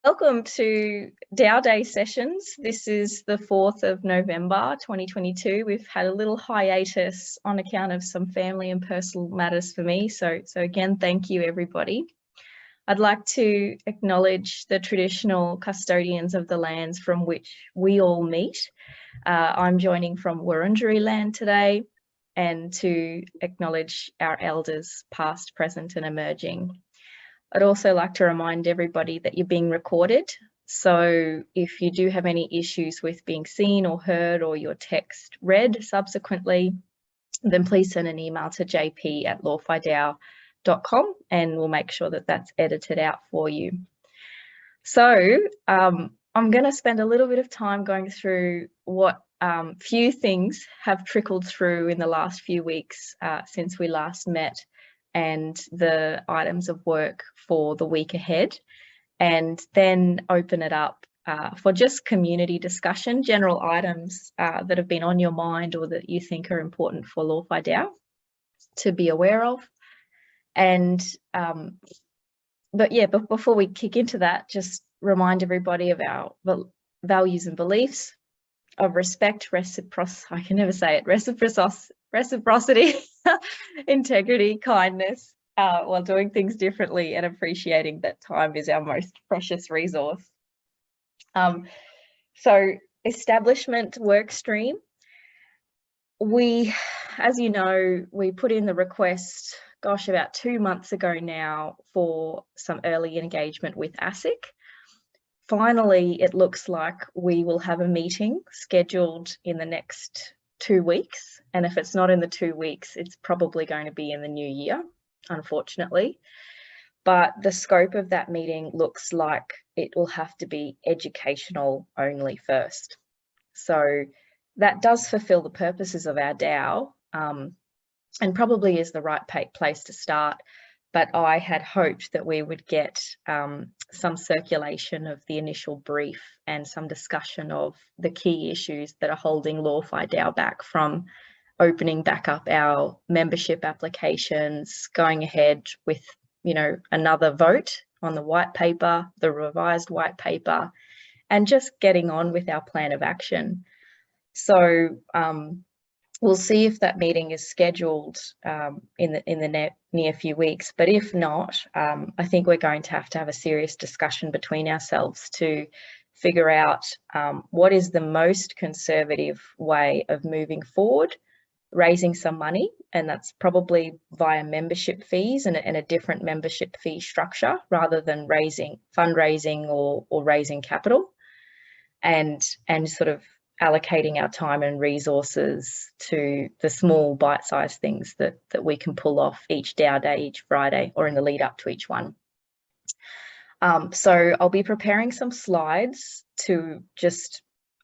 Welcome to DAO Day sessions. This is the 4th of November 2022. We've had a little hiatus on account of some family and personal matters for me. So again, thank you everybody. I'd like to acknowledge the traditional custodians of the lands from which we all meet. I'm joining from Wurundjeri land today, and to acknowledge our elders past, present and emerging. I'd also like to remind everybody that you're being recorded. So if you do have any issues with being seen or heard or your text read subsequently, then please send an email to jp@lawfidao.com and we'll make sure that that's edited out for you. So I'm going to spend a little bit of time going through what few things have trickled through in the last few weeks since we last met, and the items of work for the week ahead, and then open it up for just community discussion, general items that have been on your mind or that you think are important for LawFi DAO to be aware of. And but before we kick into that, just remind everybody of our values and beliefs of respect, reciprocity, integrity, kindness, while doing things differently, and appreciating that time is our most precious resource. So establishment work stream. We, as you know, we put in the request, gosh, about 2 months ago now for some early engagement with ASIC. Finally, it looks like we will have a meeting scheduled in the next 2 weeks. And if it's not in the 2 weeks, it's probably going to be in the new year, unfortunately. But the scope of that meeting looks like it will have to be educational only first. So that does fulfill the purposes of our DAO, and probably is the right place to start. But I had hoped that we would get some circulation of the initial brief and some discussion of the key issues that are holding LawFi DAO back from opening back up our membership applications, going ahead with, you know, another vote on the white paper, the revised white paper, and just getting on with our plan of action. So we'll see if that meeting is scheduled in the near few weeks. But if not, I think we're going to have a serious discussion between ourselves to figure out what is the most conservative way of moving forward, raising some money, and that's probably via membership fees and a different membership fee structure rather than fundraising or raising capital, and sort of allocating our time and resources to the small bite-sized things that we can pull off each DAO day, each Friday, or in the lead up to each one. So I'll be preparing some slides to just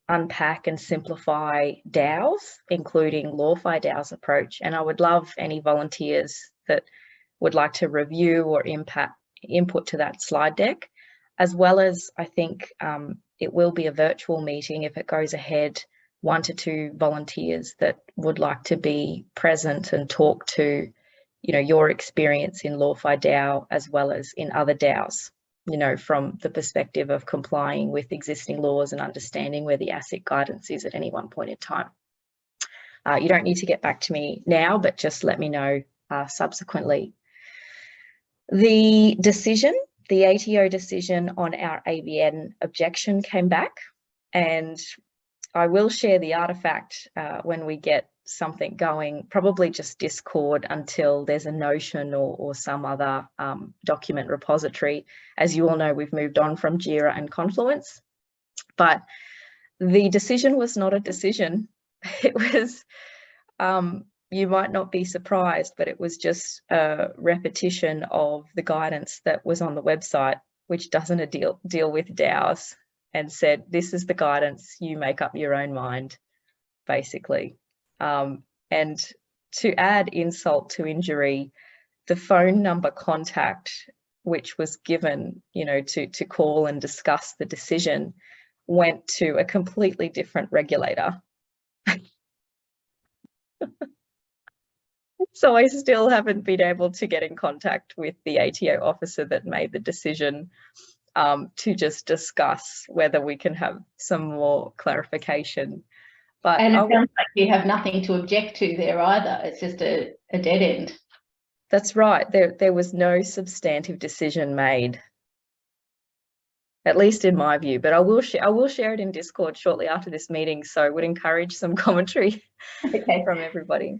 unpack and simplify DAOs, including LawFi DAO's approach. And I would love any volunteers that would like to review or input to that slide deck, as well as I think it will be a virtual meeting if it goes ahead, 1 to 2 volunteers that would like to be present and talk to, you know, your experience in LawFi DAO as well as in other DAOs, you know, from the perspective of complying with existing laws and understanding where the ASIC guidance is at any one point in time. You don't need to get back to me now, but just let me know subsequently. The ATO decision on our ABN objection came back, and I will share the artifact when we get something going, probably just Discord until there's a Notion or some other document repository. As you all know, we've moved on from Jira and Confluence, but the decision was not a decision. It was, you might not be surprised, but it was just a repetition of the guidance that was on the website, which doesn't deal with DAOs, and said, this is the guidance, you make up your own mind, basically. And to add insult to injury, the phone number contact, which was given, you know, to call and discuss the decision, went to a completely different regulator. So I still haven't been able to get in contact with the ATO officer that made the decision. to just discuss whether we can have some more clarification. But and it sounds like you have nothing to object to there either. It's just a dead end. That's right. There was no substantive decision made, at least in my view. But I will share it in Discord shortly after this meeting, so I would encourage some commentary from everybody.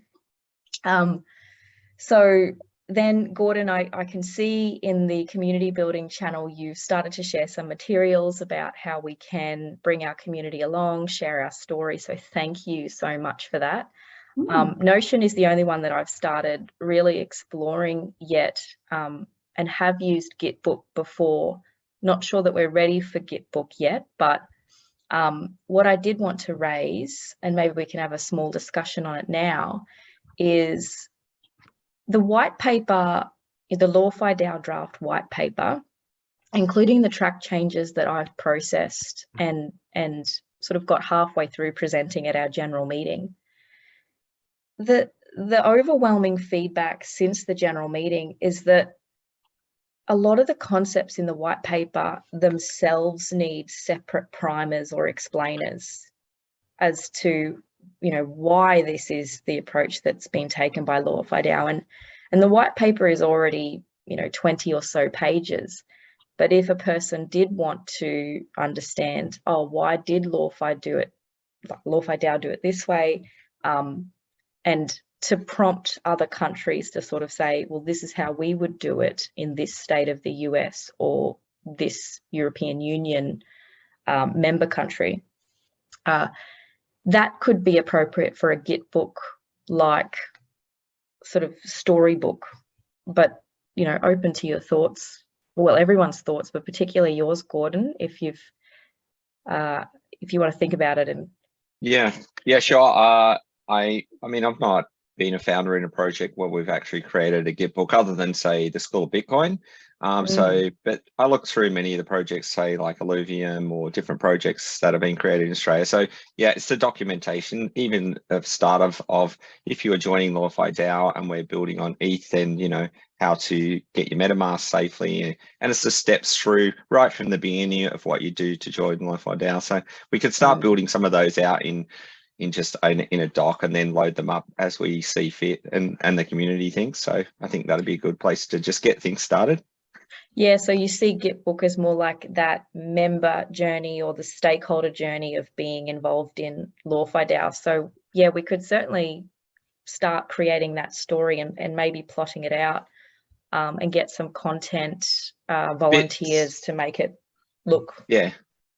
So then, Gordon, I can see in the community building channel, you've started to share some materials about how we can bring our community along, share our story. So thank you so much for that. Notion is the only one that I've started really exploring yet, and have used Gitbook before. Not sure that we're ready for Gitbook yet, but what I did want to raise, and maybe we can have a small discussion on it now, is the white paper, the Lawfy DAO draft white paper, including the track changes that I've processed and sort of got halfway through presenting at our general meeting. The overwhelming feedback since the general meeting is that a lot of the concepts in the white paper themselves need separate primers or explainers as to, you know, why this is the approach that's been taken by Lawfy DAO. And the white paper is already, you know, 20 or so pages. But if a person did want to understand, oh, why did Lawfy DAO do it this way? And to prompt other countries to sort of say, well, this is how we would do it in this state of the US or this European Union member country. That could be appropriate for a Gitbook like sort of storybook, but, you know, open to your thoughts. Well, everyone's thoughts, but particularly yours, Gordon, if you want to think about it. And yeah, sure. I mean, I've not been a founder in a project where we've actually created a Gitbook other than, say, the School of Bitcoin. But I look through many of the projects, say like Alluvium or different projects that have been created in Australia. So yeah, it's the documentation, even of start of if you are joining Lawfy DAO and we're building on ETH, then, you know, how to get your MetaMask safely. And it's the steps through right from the beginning of what you do to join Lawfy DAO. So we could start building some of those out in a doc and then load them up as we see fit and the community thinks. So I think that'd be a good place to just get things started. Yeah, so you see Gitbook as more like that member journey or the stakeholder journey of being involved in Lawfy DAO. So yeah, we could certainly start creating that story and maybe plotting it out, and get some content volunteers to make it look. Yeah,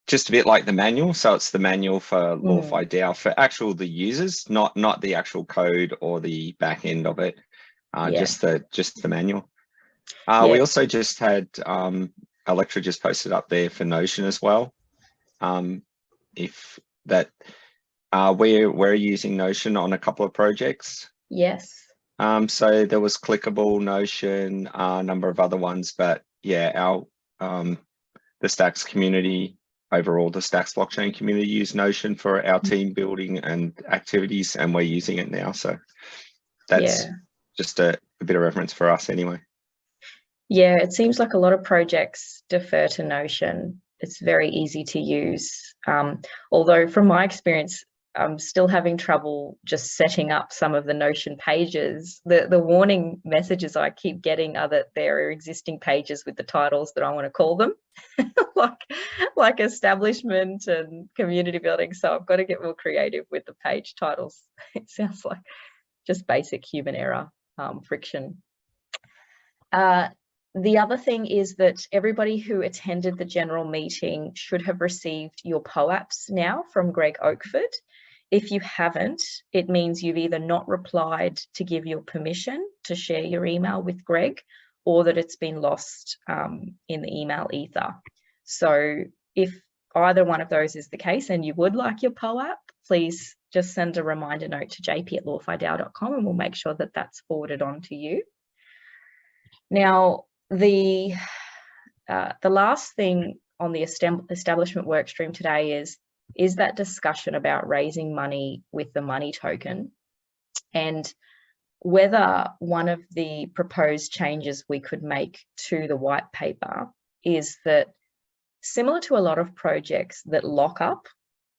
just a bit like the manual. So it's the manual for Lawfy DAO for the users, not the actual code or the back end of it. Just the manual. We also just had Electra just posted up there for Notion as well. If that we're using Notion on a couple of projects. Yes. So there was Clickable, Notion, a number of other ones, but yeah, our the Stacks community overall, the Stacks blockchain community use Notion for our team building and activities, and we're using it now. So that's just a bit of reference for us anyway. Yeah, it seems like a lot of projects defer to Notion. It's very easy to use. Although from my experience, I'm still having trouble just setting up some of the Notion pages. The warning messages I keep getting are that there are existing pages with the titles that I want to call them, like establishment and community building. So I've got to get more creative with the page titles. It sounds like just basic human error, friction. The other thing is that everybody who attended the general meeting should have received your POAPs now from Greg Oakford. If you haven't, it means you've either not replied to give your permission to share your email with Greg, or that it's been lost in the email ether. So if either one of those is the case and you would like your POAP, please just send a reminder note to jp@lawfydao.com and we'll make sure that that's forwarded on to you. Now, the last thing on the establishment work stream today is that discussion about raising money with the money token, and whether one of the proposed changes we could make to the white paper is that similar to a lot of projects that lock up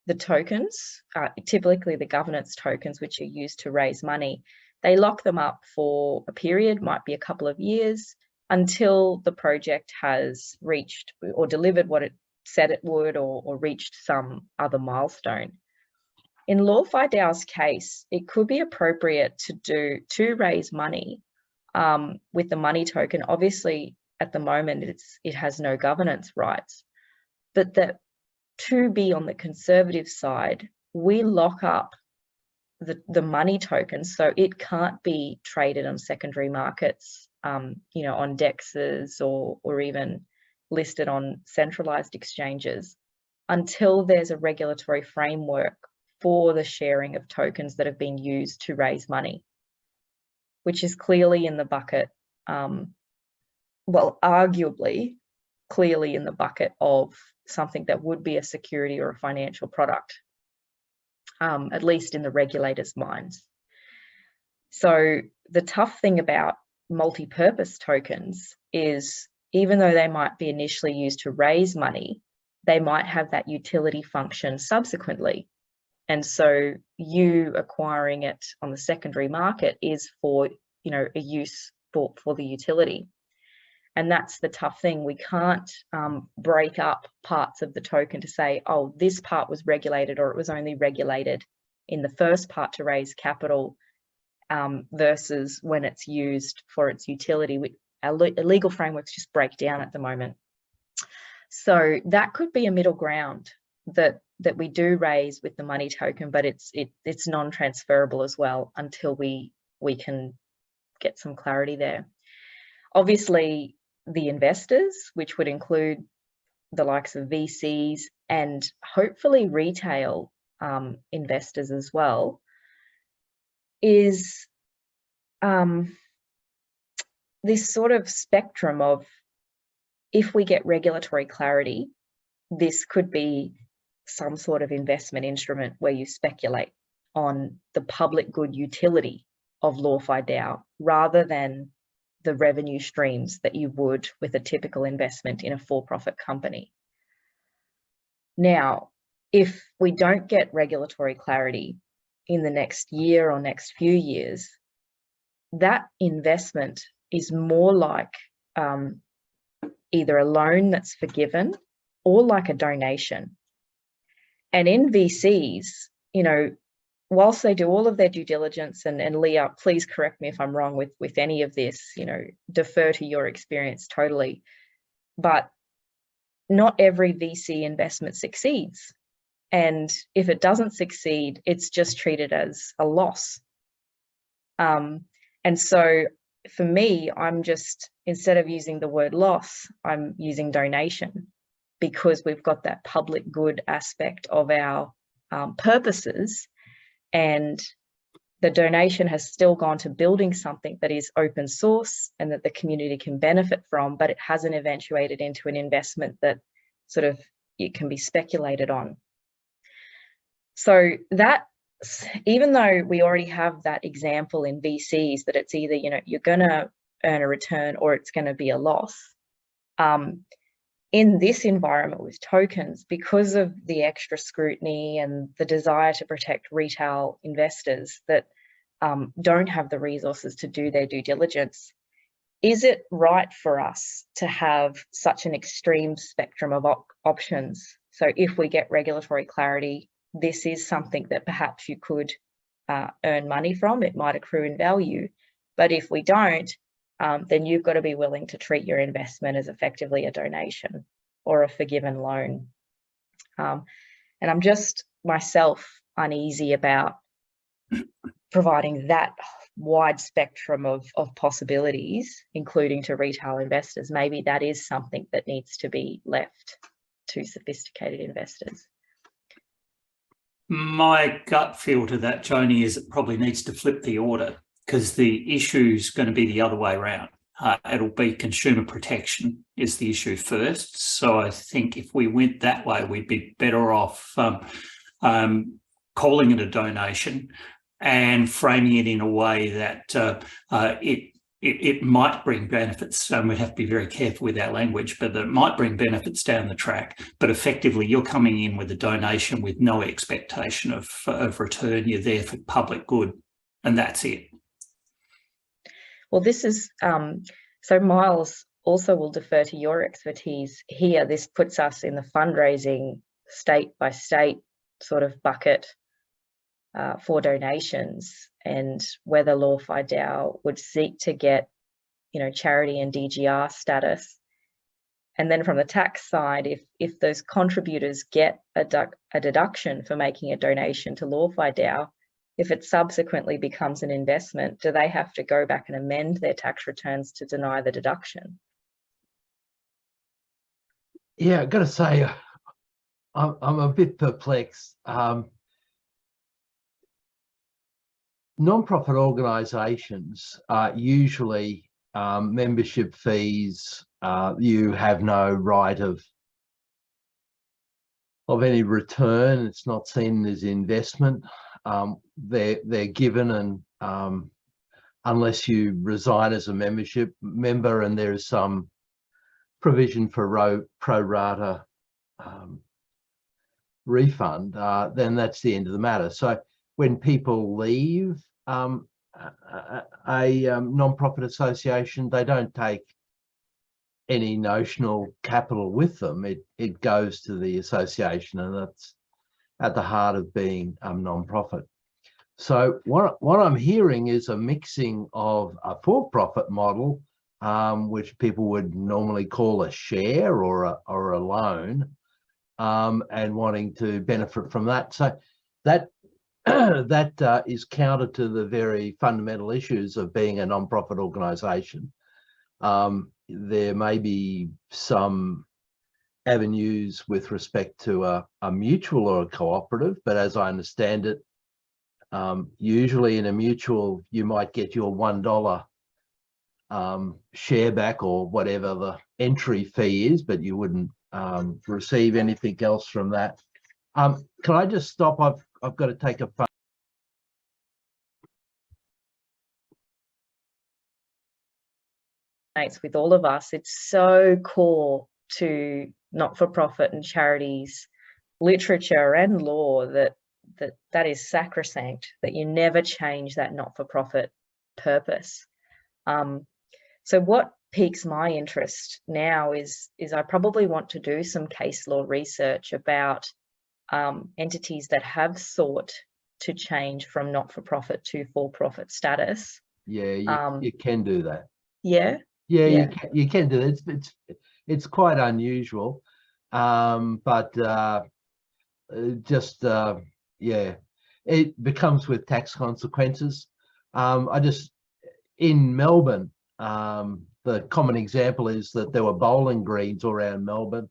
the tokens, typically the governance tokens, which are used to raise money, they lock them up for a period, might be a couple of years, until the project has reached or delivered what it said it would, or reached some other milestone. In LawFi DAO's case, it could be appropriate to raise money with the money token. Obviously, at the moment, it has no governance rights, but that to be on the conservative side, we lock up the money token, so it can't be traded on secondary markets, you know, on DEXs or even listed on centralized exchanges, until there's a regulatory framework for the sharing of tokens that have been used to raise money, which is clearly in the bucket, well, arguably clearly in the bucket of something that would be a security or a financial product, at least in the regulators' minds. So the tough thing about multi-purpose tokens is, even though they might be initially used to raise money, they might have that utility function subsequently. And so you acquiring it on the secondary market is for, you know, a use for the utility. And that's the tough thing. We can't break up parts of the token to say, oh, this part was regulated, or it was only regulated in the first part to raise capital, versus when it's used for its utility. Our legal frameworks just break down at the moment. So that could be a middle ground that we do raise with the money token, but it's non-transferable as well until we can get some clarity there. Obviously, the investors, which would include the likes of VCs and hopefully retail investors as well, is this sort of spectrum of, if we get regulatory clarity, this could be some sort of investment instrument where you speculate on the public good utility of LawFi DAO rather than the revenue streams that you would with a typical investment in a for-profit company. Now, if we don't get regulatory clarity in the next year or next few years, that investment is more like either a loan that's forgiven or like a donation. And in VCs, you know, whilst they do all of their due diligence, and Leah, please correct me if I'm wrong with any of this, you know, defer to your experience totally, but not every VC investment succeeds. And if it doesn't succeed, it's just treated as a loss. And so for me, I'm just, instead of using the word loss, I'm using donation, because we've got that public good aspect of our purposes, and the donation has still gone to building something that is open source and that the community can benefit from, but it hasn't eventuated into an investment that sort of it can be speculated on. So that, even though we already have that example in VCs that it's either, you know, you're going to earn a return or it's going to be a loss, in this environment with tokens, because of the extra scrutiny and the desire to protect retail investors that don't have the resources to do their due diligence, is it right for us to have such an extreme spectrum of options? So if we get regulatory clarity, this is something that perhaps you could earn money from. It might accrue in value. But if we don't, then you've got to be willing to treat your investment as effectively a donation or a forgiven loan. And I'm just myself uneasy about providing that wide spectrum of possibilities, including to retail investors. Maybe that is something that needs to be left to sophisticated investors. My gut feel to that, Joni, is it probably needs to flip the order, because the issue is going to be the other way around. It'll be consumer protection is the issue first. So I think if we went that way, we'd be better off calling it a donation and framing it in a way that it it might bring benefits, and we'd have to be very careful with our language, but it might bring benefits down the track. But effectively, you're coming in with a donation with no expectation of return. You're there for public good, and that's it. Well, this is, so Miles also will defer to your expertise here. This puts us in the fundraising state by state sort of bucket for donations, and whether LawFi DAO would seek to get, you know, charity and DGR status. And then from the tax side, if those contributors get a deduction for making a donation to LawFi DAO, if it subsequently becomes an investment, do they have to go back and amend their tax returns to deny the deduction? Yeah, I've got to say, I'm a bit perplexed. Non-profit organisations are usually membership fees. You have no right of any return. It's not seen as investment. They're given, and unless you resign as a membership member and there is some provision for pro rata refund, then that's the end of the matter. So when people leave a non-profit association, they don't take any notional capital with them. It goes to the association, and that's at the heart of being non-profit. So what I'm hearing is a mixing of a for-profit model, which people would normally call a share or a loan, and wanting to benefit from that. So that is counter to the very fundamental issues of being a non-profit organisation. There may be some avenues with respect to a mutual or a cooperative, but as I understand it, usually in a mutual, you might get your $1 share back or whatever the entry fee is, but you wouldn't receive anything else from that. Can I just stop? I've got to take a phone. With all of us, it's so core to not-for-profit and charities literature and law that is sacrosanct, that you never change that not-for-profit purpose. So what piques my interest now is I probably want to do some case law research about entities that have sought to change from not-for-profit to for-profit status. Yeah, you can do that. Yeah. Yeah, you can do it. It's quite unusual, but yeah, it becomes with tax consequences. In Melbourne, the common example is that there were bowling greens all around Melbourne.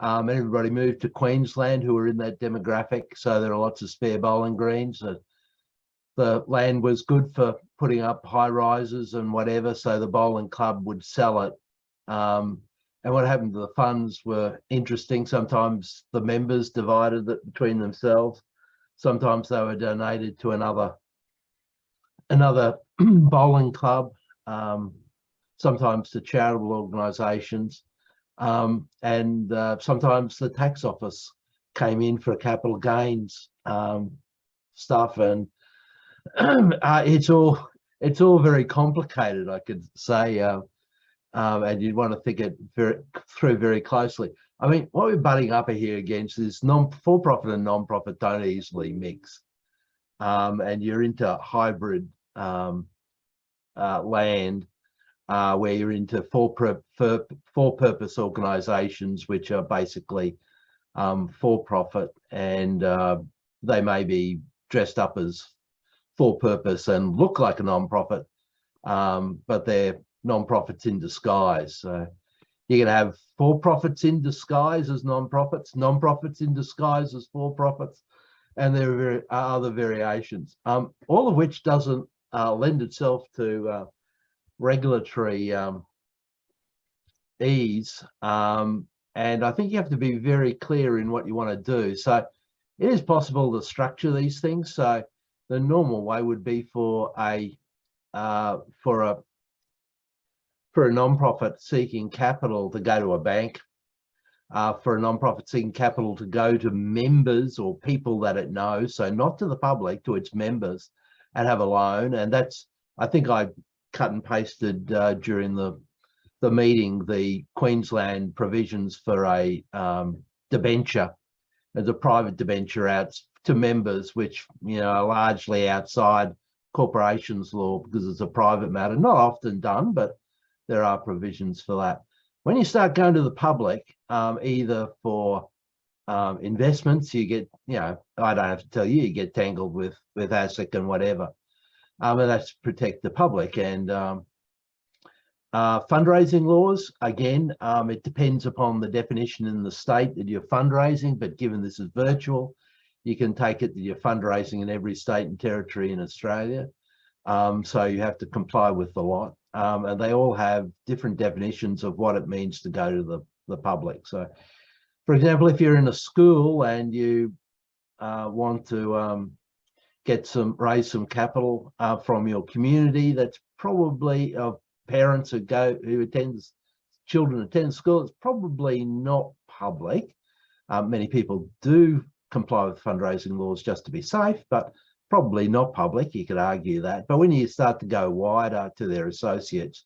Everybody moved to Queensland who were in that demographic, so there are lots of spare bowling greens. The land was good for putting up high rises and whatever, so the bowling club would sell it. And what happened to the funds were interesting. Sometimes the members divided it between themselves. Sometimes they were donated to another bowling club, sometimes to charitable organisations, and sometimes the tax office came in for capital gains stuff, and it's all very complicated, I could say, and you'd want to think it through very closely. I mean, what we're butting up here against is for-profit and non-profit don't easily mix, and you're into hybrid land where you're into for-purpose organisations, which are basically for-profit, and they may be dressed up as for-purpose and look like a non-profit, but they're non-profits in disguise. So you're going to have for-profits in disguise as non-profits, non-profits in disguise as for-profits, and there are other variations, all of which doesn't lend itself to regulatory ease. And I think you have to be very clear in what you want to do. So it is possible to structure these things. So the normal way would be for a for a non-profit seeking capital to go to a bank, for a non-profit seeking capital to go to members or people that it knows, so not to the public, to its members, and have a loan. And that's, I think I cut and pasted during the meeting the Queensland provisions for a debenture, as a private debenture out to members, which, you know, are largely outside corporations law because it's a private matter, not often done, but there are provisions for that. When you start going to the public, either for investments, you get, you know, I don't have to tell you, you get tangled with ASIC and whatever. And that's to protect the public. And fundraising laws, again, it depends upon the definition in the state that you're fundraising, but given this is virtual, you can take it that you're fundraising in every state and territory in Australia. So you have to comply with the lot. And they all have different definitions of what it means to go to the public. So, for example, if you're in a school and you want to raise some capital from your community, that's probably parents children attend school, it's probably not public. Many people do comply with fundraising laws just to be safe, but probably not public. You could argue that. But when you start to go wider to their associates,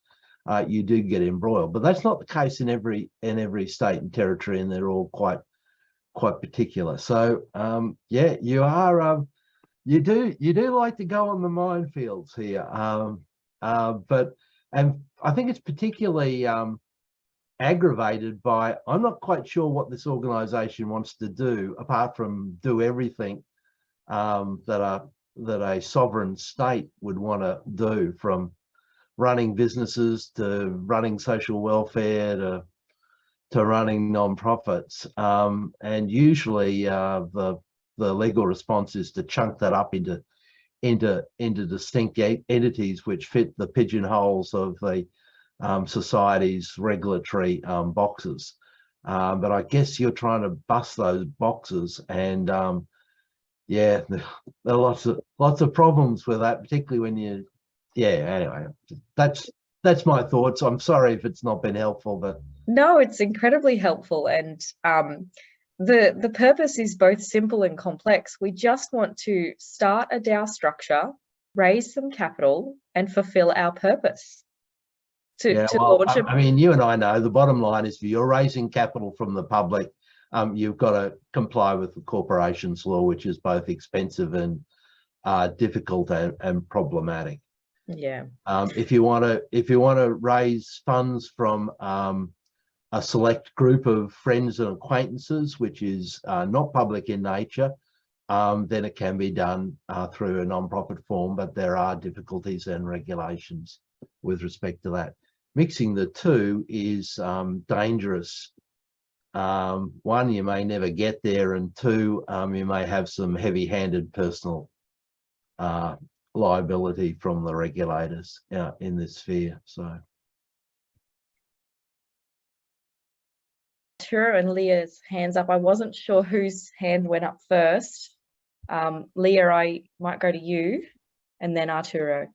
you do get embroiled. But that's not the case in every state and territory, and they're all quite particular. So yeah, you do like to go on the minefields here. And I think it's particularly aggravated by, I'm not quite sure what this organisation wants to do apart from do everything that a sovereign state would want to do, from running businesses to running social welfare to running non-profits. And usually the legal response is to chunk that up into distinct entities which fit the pigeonholes of the society's regulatory boxes. But I guess you're trying to bust those boxes, and yeah, there are lots of problems with that, particularly when you, yeah, anyway, that's my thoughts. I'm sorry if it's not been helpful, but no, it's incredibly helpful. And the purpose is both simple and complex. We just want to start a DAO structure, raise some capital, and fulfill our purpose. Launch I mean, you and I know the bottom line is, if you're raising capital from the public, you've got to comply with the corporations law, which is both expensive and difficult and problematic. Yeah. If you want to raise funds from a select group of friends and acquaintances, which is not public in nature, then it can be done through a non-profit form, but there are difficulties and regulations with respect to that. Mixing the two is dangerous. One, you may never get there, and two, you may have some heavy-handed personal liability from the regulators in this sphere. So, Arturo and Leah's hands up. I wasn't sure whose hand went up first. Leah, I might go to you, and then Arturo.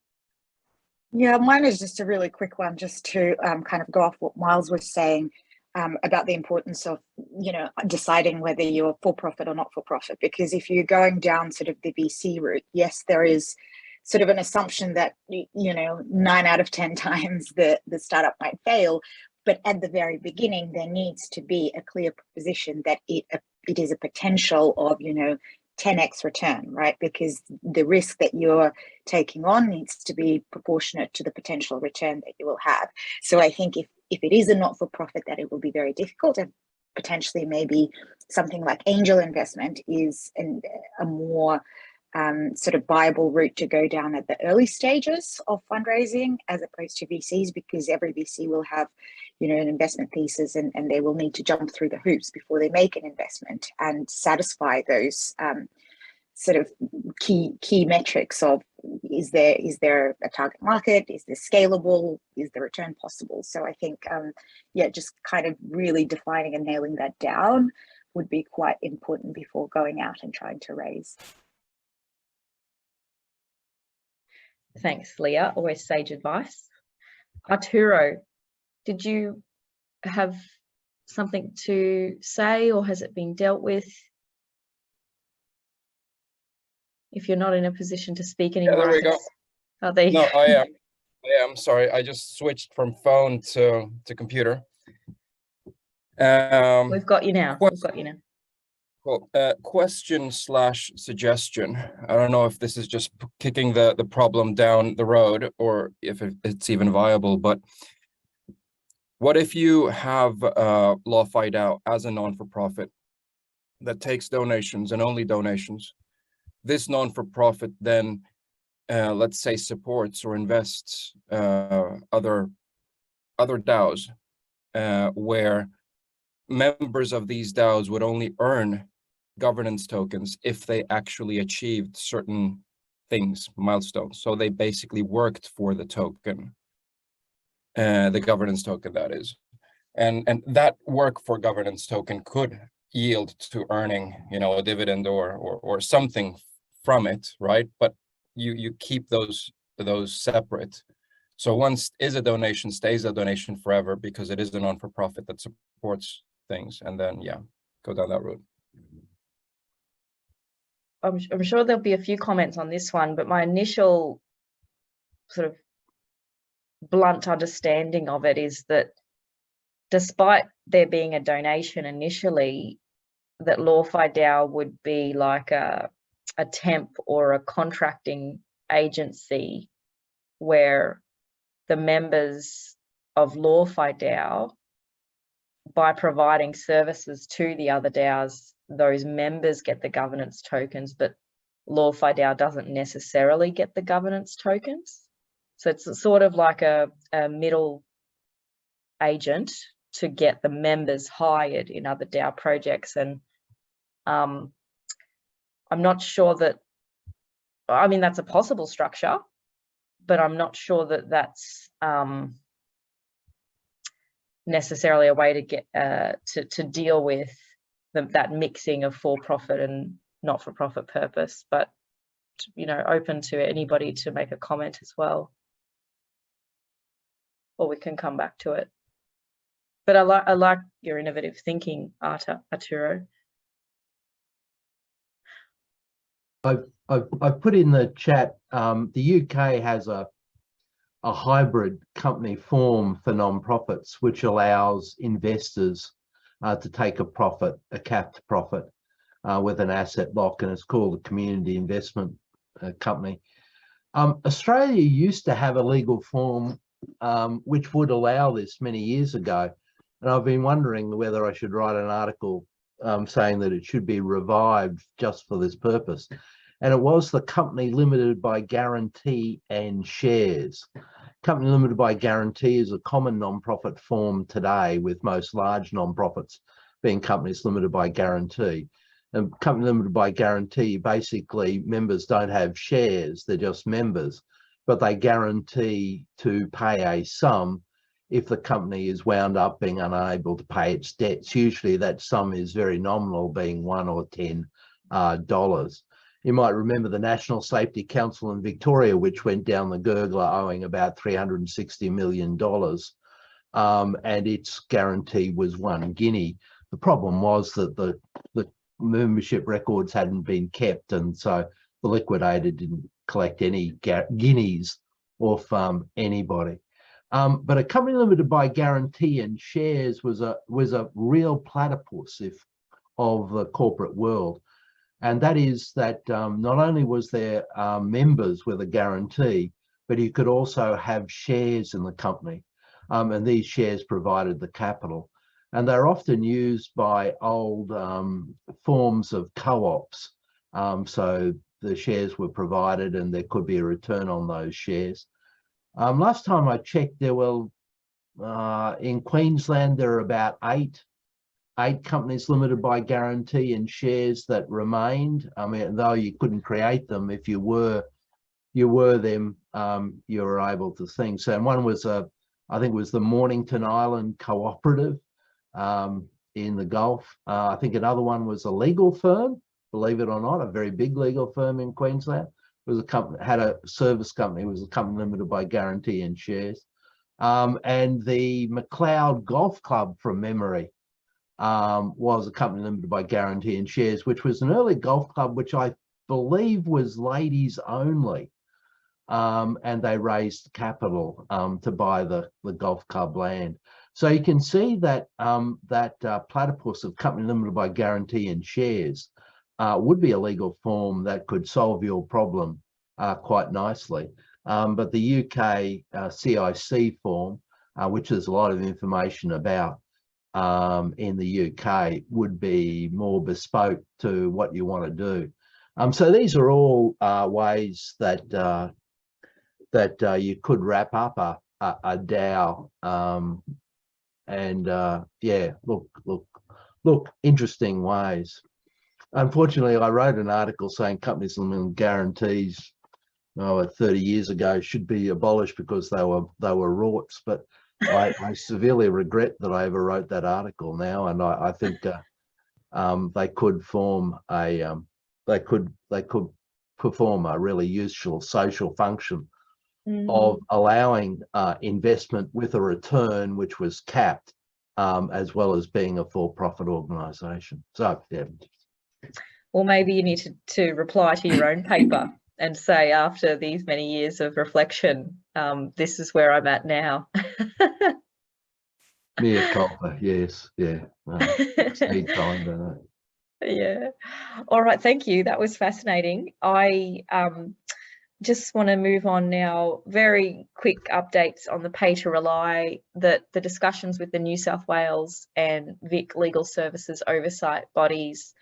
Yeah, mine is just a really quick one, just to kind of go off what Miles was saying about the importance of, you know, deciding whether you're for-profit or not for-profit. Because if you're going down sort of the VC route, yes, there is sort of an assumption that, you know, 9 out of 10 times the startup might fail. But at the very beginning, there needs to be a clear proposition that it is a potential of, you know, 10x return, right? Because the risk that you're taking on needs to be proportionate to the potential return that you will have. So I think if it is a not-for-profit, that it will be very difficult, and potentially maybe something like angel investment is a more sort of viable route to go down at the early stages of fundraising, as opposed to VCs, because every VC will have, you know, an investment thesis, and they will need to jump through the hoops before they make an investment and satisfy those sort of key metrics of, is there a target market, is this scalable, is the return possible? So I think yeah, just kind of really defining and nailing that down would be quite important before going out and trying to raise. Thanks, Leah. Always sage advice. Arturo, did you have something to say, or has it been dealt with? If you're not in a position to speak anymore. Yeah, there we go. Oh, there you No, go. I am sorry. I just switched from phone to computer. We've got you now. We've got you now. Cool. Question / suggestion. I don't know if this is just kicking the problem down the road or if it's even viable, but what if you have LawFi DAO as a non-for-profit that takes donations and only donations? This non-for-profit then, let's say, supports or invests other DAOs where members of these DAOs would only earn governance tokens if they actually achieved certain things, milestones. So they basically worked for the token, the governance token, that is. And that work for governance token could yield to earning, you know, a dividend or something from it, right? But you keep those separate. So once is a donation, stays a donation forever because it is a non-for-profit that supports things, and then yeah, go down that route. I'm sure there'll be a few comments on this one, but my initial sort of blunt understanding of it is that despite there being a donation initially, that LawFi DAO would be like a temp or a contracting agency where the members of LawFi DAO, by providing services to the other DAOs, those members get the governance tokens, but LawFi DAO doesn't necessarily get the governance tokens. So it's sort of like a middle agent to get the members hired in other DAO projects. And I'm not sure that, I mean, that's a possible structure, but I'm not sure that that's necessarily a way to get to deal with that mixing of for-profit and not-for-profit purpose. But you know, open to anybody to make a comment as well, or we can come back to it. But I like your innovative thinking, Arturo. I've put in the chat, the UK has a hybrid company form for non-profits, which allows investors to take a profit, a capped profit, with an asset lock, and it's called a community investment company. Australia used to have a legal form which would allow this many years ago, and I've been wondering whether I should write an article saying that it should be revived just for this purpose. And it was the company limited by guarantee and shares. Company limited by guarantee is a common non-profit form today, with most large non-profits being companies limited by guarantee. And company limited by guarantee, basically members don't have shares, they're just members, but they guarantee to pay a sum if the company is wound up being unable to pay its debts. Usually that sum is very nominal, being $1 or $10. You might remember the National Safety Council in Victoria, which went down the gurgler owing about $360 million, and its guarantee was 1 guinea. The problem was that the membership records hadn't been kept, and so the liquidator didn't collect any guineas off anybody. But a company limited by guarantee and shares was a real platypus of the corporate world. And that is that not only was there members with a guarantee, but you could also have shares in the company. And these shares provided the capital. And they're often used by old forms of co-ops. So the shares were provided and there could be a return on those shares. Last time I checked, there were, in Queensland, there are about eight companies limited by guarantee and shares that remained. I mean, though you couldn't create them, if you were them, you were able to think. So one was I think it was the Mornington Island Cooperative in the Gulf. I think another one was a legal firm, believe it or not, a very big legal firm in Queensland. It was a company, had a service company, it was a company limited by guarantee and shares. And the McLeod Golf Club, from memory, was a company limited by guarantee in shares, which was an early golf club, which I believe was ladies only. And they raised capital to buy the golf club land. So you can see that platypus of company limited by guarantee in shares would be a legal form that could solve your problem quite nicely. But the UK CIC form, which there's a lot of information about in the UK, would be more bespoke to what you want to do. So these are all ways that you could wrap up a DAO. Yeah, look, interesting ways. Unfortunately, I wrote an article saying companies limiting guarantees 30 years ago should be abolished because they were rorts, but I severely regret that I ever wrote that article now, and I think they could form a they could perform a really useful social function of allowing investment with a return which was capped, as well as being a for-profit organisation. So yeah. Well, maybe you need to reply to your own paper and say, after these many years of reflection, this is where I'm at now. Mea culpa, yes, yeah. Need time, don't it? Yeah. All right, thank you. That was fascinating. I just want to move on now. Very quick updates on the pay to rely, that the discussions with the New South Wales and VIC legal services oversight bodies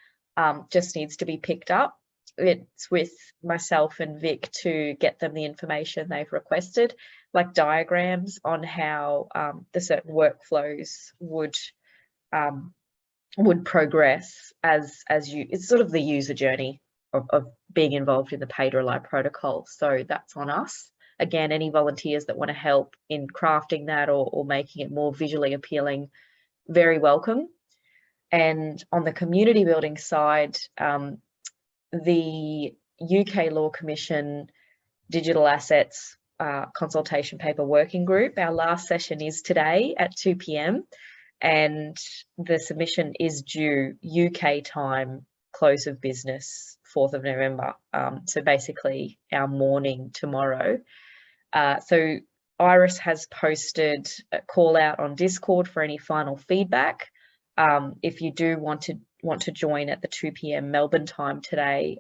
just needs to be picked up. It's with myself and Vic to get them the information they've requested, like diagrams on how the certain workflows would progress as you. It's sort of the user journey of being involved in the pay to rely protocol. So that's on us. Again, any volunteers that want to help in crafting that or making it more visually appealing, very welcome. And on the community building side, the UK Law Commission Digital Assets Consultation Paper Working Group, our last session is today at 2 p.m. and the submission is due UK time, close of business, 4th of November. So basically our morning tomorrow. So Iris has posted a call out on Discord for any final feedback. If you do want to join at the 2 p.m. Melbourne time today,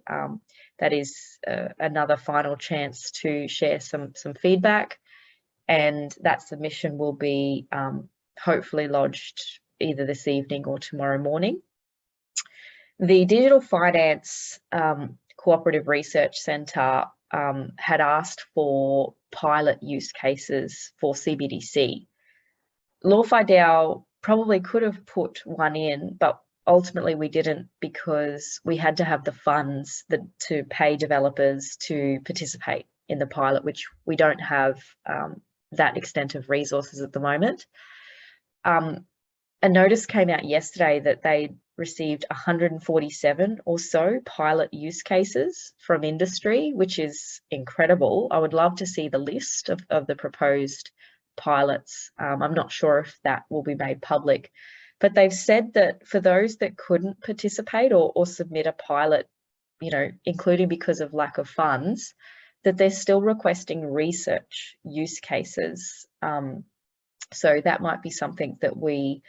that is another final chance to share some feedback, and that submission will be hopefully lodged either this evening or tomorrow morning. The Digital Finance Cooperative Research Centre had asked for pilot use cases for CBDC. LawFi DAO probably could have put one in, but ultimately we didn't, because we had to have the funds to pay developers to participate in the pilot, which we don't have that extent of resources at the moment. A notice came out yesterday that they received 147 or so pilot use cases from industry, which is incredible. I would love to see the list of the proposed pilots. I'm not sure if that will be made public, but they've said that for those that couldn't participate or submit a pilot, including because of lack of funds, that they're still requesting research use cases. So that might be something that we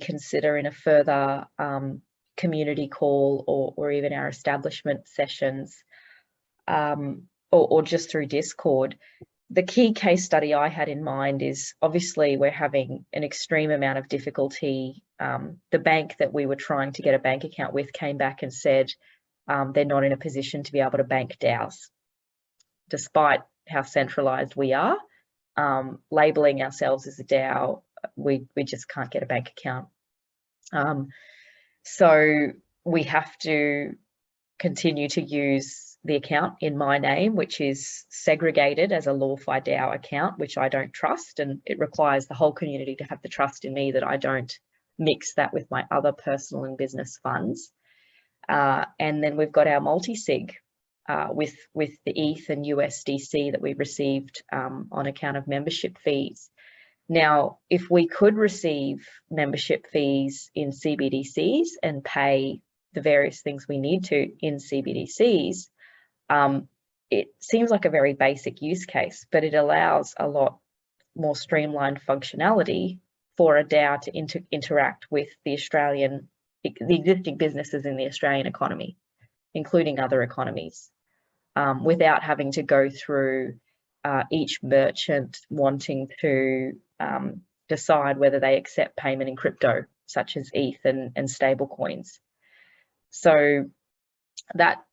consider in a further community call or even our establishment sessions, or just through Discord. The key case study I had in mind is, obviously we're having an extreme amount of difficulty. The bank that we were trying to get a bank account with came back and said they're not in a position to be able to bank DAOs, despite how centralized we are. Labeling ourselves as a DAO, we just can't get a bank account. So we have to continue to use the account in my name, which is segregated as a LawFi DAO account, which I don't trust, and it requires the whole community to have the trust in me that I don't mix that with my other personal and business funds. And then we've got our multi-sig with the ETH and USDC that we received on account of membership fees. Now, if we could receive membership fees in CBDCs and pay the various things we need to in CBDCs, it seems like a very basic use case, but it allows a lot more streamlined functionality for a DAO to interact with the existing businesses in the Australian economy, including other economies, without having to go through each merchant wanting to decide whether they accept payment in crypto, such as ETH and stable coins. So that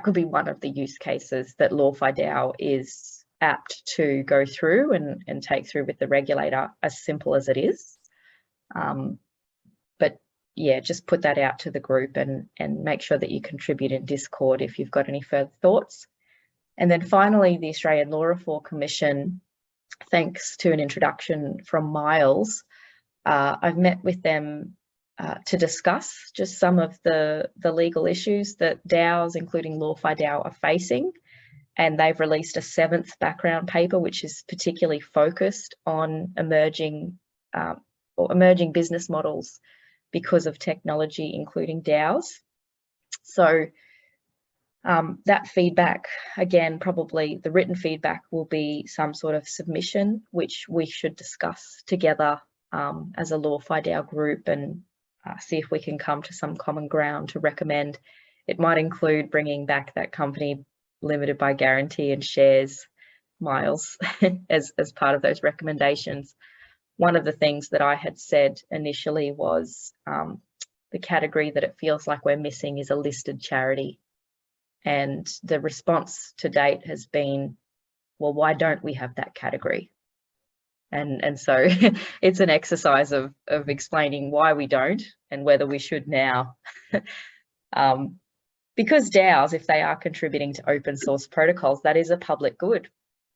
could be one of the use cases that LawFi-DAO is apt to go through and take through with the regulator, as simple as it is. But yeah, just put that out to the group and make sure that you contribute in Discord if you've got any further thoughts. And then finally, the Australian Law Reform Commission, thanks to an introduction from Miles, I've met with them to discuss just some of the legal issues that DAOs, including LawFi-DAO, are facing. And they've released a 7th background paper, which is particularly focused on emerging business models because of technology, including DAOs. So that feedback, again, probably the written feedback will be some sort of submission, which we should discuss together as a LawFi-DAO group and see if we can come to some common ground to recommend. It might include bringing back that company limited by guarantee and shares, Miles, as part of those recommendations. One of the things that I had said initially was the category that it feels like we're missing is a listed charity. And the response to date has been, well, why don't we have that category? And so it's an exercise of explaining why we don't and whether we should now. Because DAOs, if they are contributing to open source protocols, that is a public good.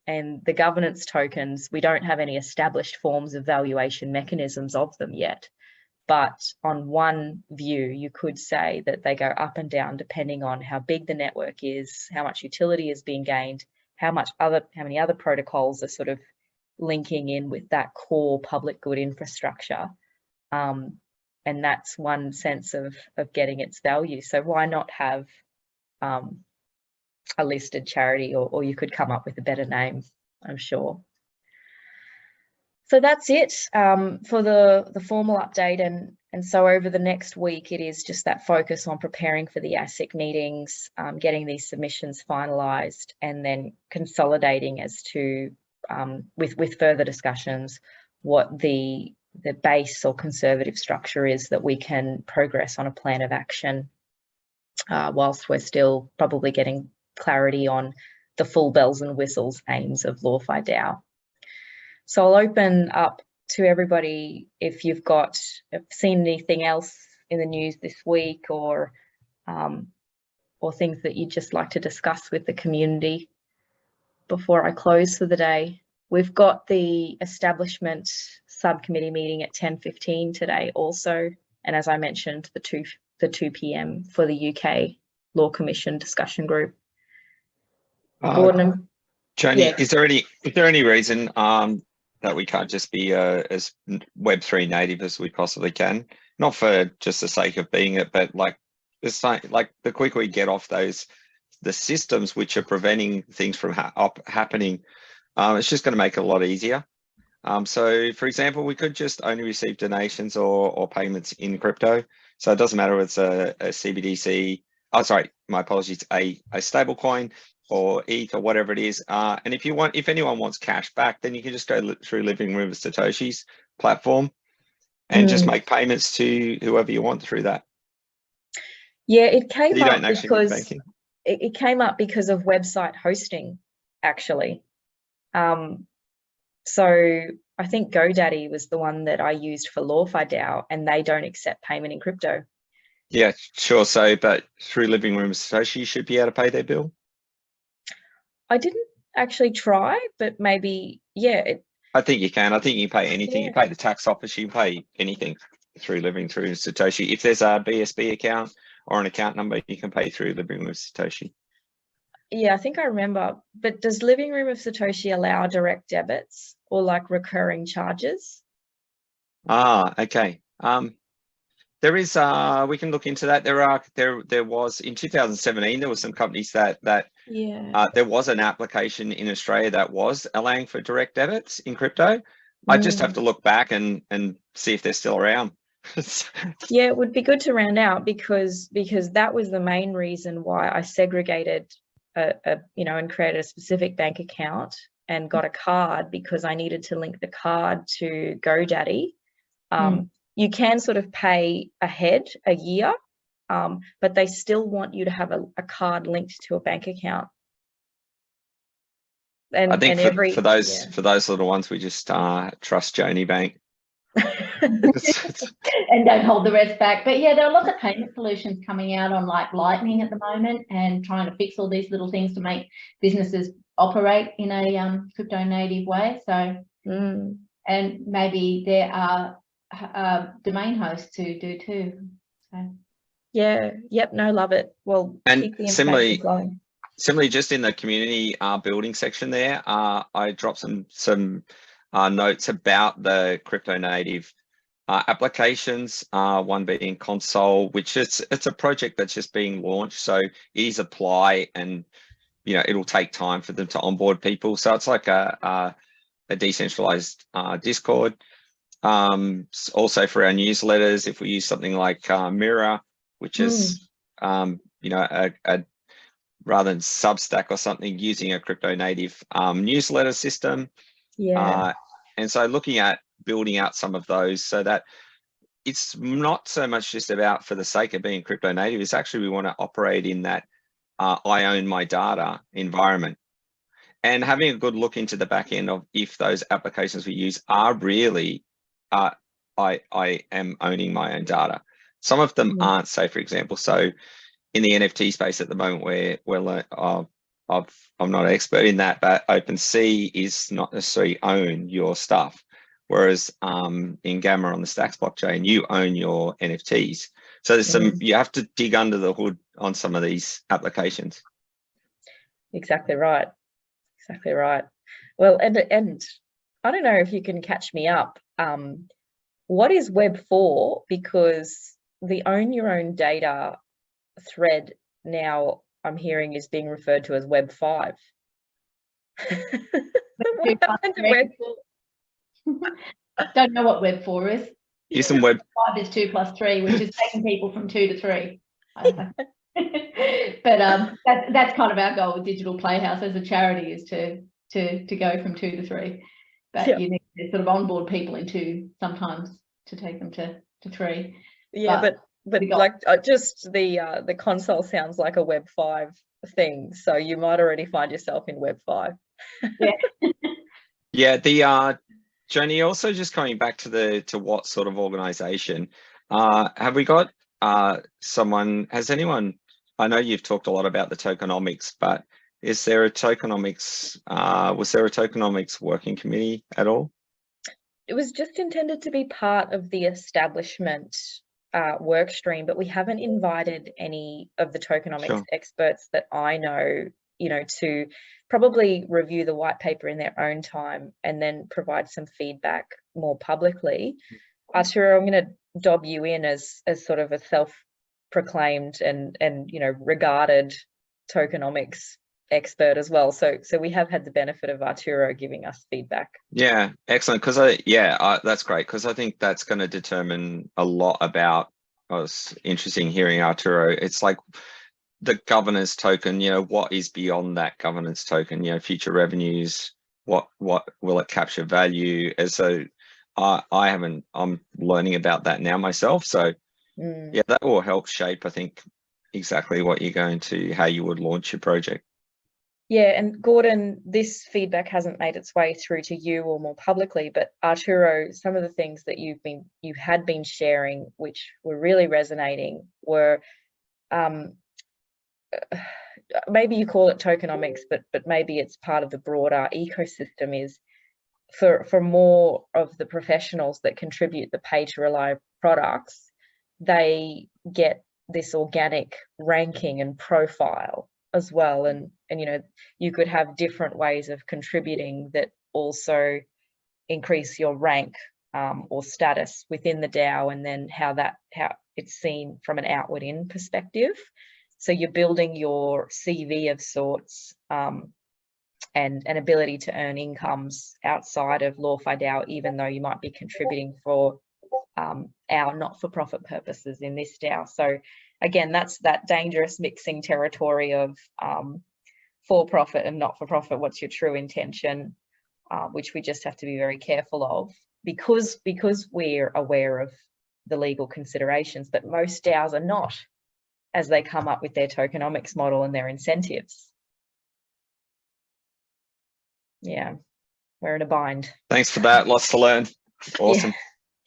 And the governance tokens, we don't have any established forms of valuation mechanisms of them yet. But on one view, you could say that they go up and down depending on how big the network is, how much utility is being gained, how many other protocols are sort of linking in with that core public good infrastructure. And that's one sense of getting its value. So why not have a listed charity, or you could come up with a better name, I'm sure. So that's it for the formal update. And so over the next week, it is just that focus on preparing for the ASIC meetings, getting these submissions finalised, and then consolidating as to, with further discussions, what the base or conservative structure is that we can progress on a plan of action, whilst we're still probably getting clarity on the full bells and whistles aims of LawFi-DAO. So I'll open up to everybody if you've seen anything else in the news this week, or things that you'd just like to discuss with the community before I close for the day. We've got the establishment subcommittee meeting at 10:15 today also, and as I mentioned, the 2 p.m. for the UK Law Commission discussion group. Gordon, Joni, yeah. is there any reason that we can't just be as Web3 native as we possibly can? Not for just the sake of being it, but like the quicker we get off the systems which are preventing things from happening, it's just going to make it a lot easier. So for example, we could just only receive donations or payments in crypto. So it doesn't matter if it's a CBDC, sorry, my apologies, a stable coin or ETH or whatever it is. And if anyone wants cash back, then you can just go through Living Room Satoshi's platform and just make payments to whoever you want through that. Yeah, it came You up don't actually need because banking. it came up because of website hosting, actually. So I think GoDaddy was the one that I used for LawFi-DAO, and they don't accept payment in crypto. Yeah, sure. So, but through Living Room Satoshi, you should be able to pay their bill. I didn't actually try, but maybe, yeah. I think you can. I think you can pay anything. Yeah. You pay the tax office, you pay anything through Living Room Satoshi. If there's a BSB account or an account number, you can pay through Living Room Satoshi. Yeah, I think I remember. But does Living Room of Satoshi allow direct debits or like recurring charges? Okay. There is, we can look into that. There was in 2017, there were some companies that Yeah. there was an application in Australia that was allowing for direct debits in crypto. I just have to look back and see if they're still around. Yeah, it would be good to round out because that was the main reason why I segregated and created a specific bank account and got a card, because I needed to link the card to GoDaddy. You can sort of pay ahead a year, but they still want you to have a card linked to a bank account. And I think for those yeah. for those little ones, we just trust Joni Bank. And don't hold the rest back. But yeah, there are lots of payment solutions coming out on like Lightning at the moment, and trying to fix all these little things to make businesses operate in a crypto native way. So and maybe there are domain hosts who do too. So Yeah, yep, no, love it. Well, and keep the information flowing. Similarly, just in the community building section there, I dropped some notes about the crypto native applications. One being Console, which it's a project that's just being launched, so it is apply, and it'll take time for them to onboard people. So it's like a decentralized Discord. Also for our newsletters, if we use something like Mirror, which is a rather than Substack or something, using a crypto native newsletter system. Yeah. And so looking at building out some of those, so that it's not so much just about for the sake of being crypto native, it's actually we want to operate in that I own my data environment, and having a good look into the back end of if those applications we use are really I am owning my own data. Some of them aren't. Say for example, so in the NFT space at the moment, where I'm not an expert in that, but OpenSea is not necessarily own your stuff, whereas in Gamma on the Stacks blockchain, you own your NFTs. So there's you have to dig under the hood on some of these applications. Exactly right. Exactly right. Well, and I don't know if you can catch me up. What is Web 4? Because the own your own data thread now I'm hearing is being referred to as Web 5. What happened to Web 4? Don't know what Web 4 is. Use some Web 5 is 2 + 3, which is taking people from 2 to 3. But that's kind of our goal with Digital Playhouse as a charity, is to go from 2 to 3. But you need to sort of onboard people into sometimes to take them to 3. Yeah, but like just the console sounds like a Web 5 thing, so you might already find yourself in Web 5. Yeah. Yeah, the Joni, also just coming back to what sort of organization, have we got has anyone, I know you've talked a lot about the tokenomics, but is there a tokenomics, was there a tokenomics working committee at all? It was just intended to be part of the establishment work stream, but we haven't invited any of the tokenomics experts that I know, to probably review the white paper in their own time and then provide some feedback more publicly. Arturo, I'm going to dob you in as sort of a self-proclaimed and regarded tokenomics expert as well. So we have had the benefit of Arturo giving us feedback. Yeah, excellent. Because that's great, because I think that's going to determine a lot about. It was interesting hearing Arturo. It's like the governance token. What is beyond that governance token? Future revenues. What will it capture value? And so I'm learning about that now myself. So yeah, that will help shape, I think, exactly what how you would launch your project. Yeah, and Gordon, this feedback hasn't made its way through to you or more publicly, but Arturo, some of the things that you had been sharing, which were really resonating, were maybe you call it tokenomics, but maybe it's part of the broader ecosystem, is for more of the professionals that contribute the pay to rely products, they get this organic ranking and profile as well. And you know, you could have different ways of contributing that also increase your rank or status within the DAO, and then how it's seen from an outward in perspective. So you're building your CV of sorts, and an ability to earn incomes outside of Law-Fi DAO, even though you might be contributing for our not-for-profit purposes in this DAO. So again, that's that dangerous mixing territory of for-profit and not-for-profit. What's your true intention, which we just have to be very careful of, because we're aware of the legal considerations, but most DAOs are not, as they come up with their tokenomics model and their incentives. Yeah, we're in a bind. Thanks for that. Lots to learn. Awesome.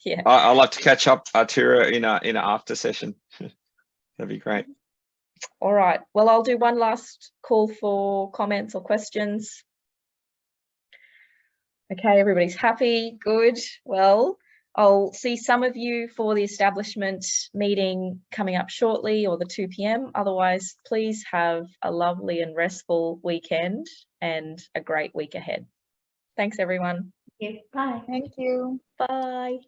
Yeah. I'd love to catch up, Arturo, in an after session. That'd be great. All right. Well, I'll do one last call for comments or questions. Okay, everybody's happy. Good. Well, I'll see some of you for the establishment meeting coming up shortly, or the 2 p.m. Otherwise, please have a lovely and restful weekend and a great week ahead. Thanks, everyone. Yeah, bye. Thank you. Bye.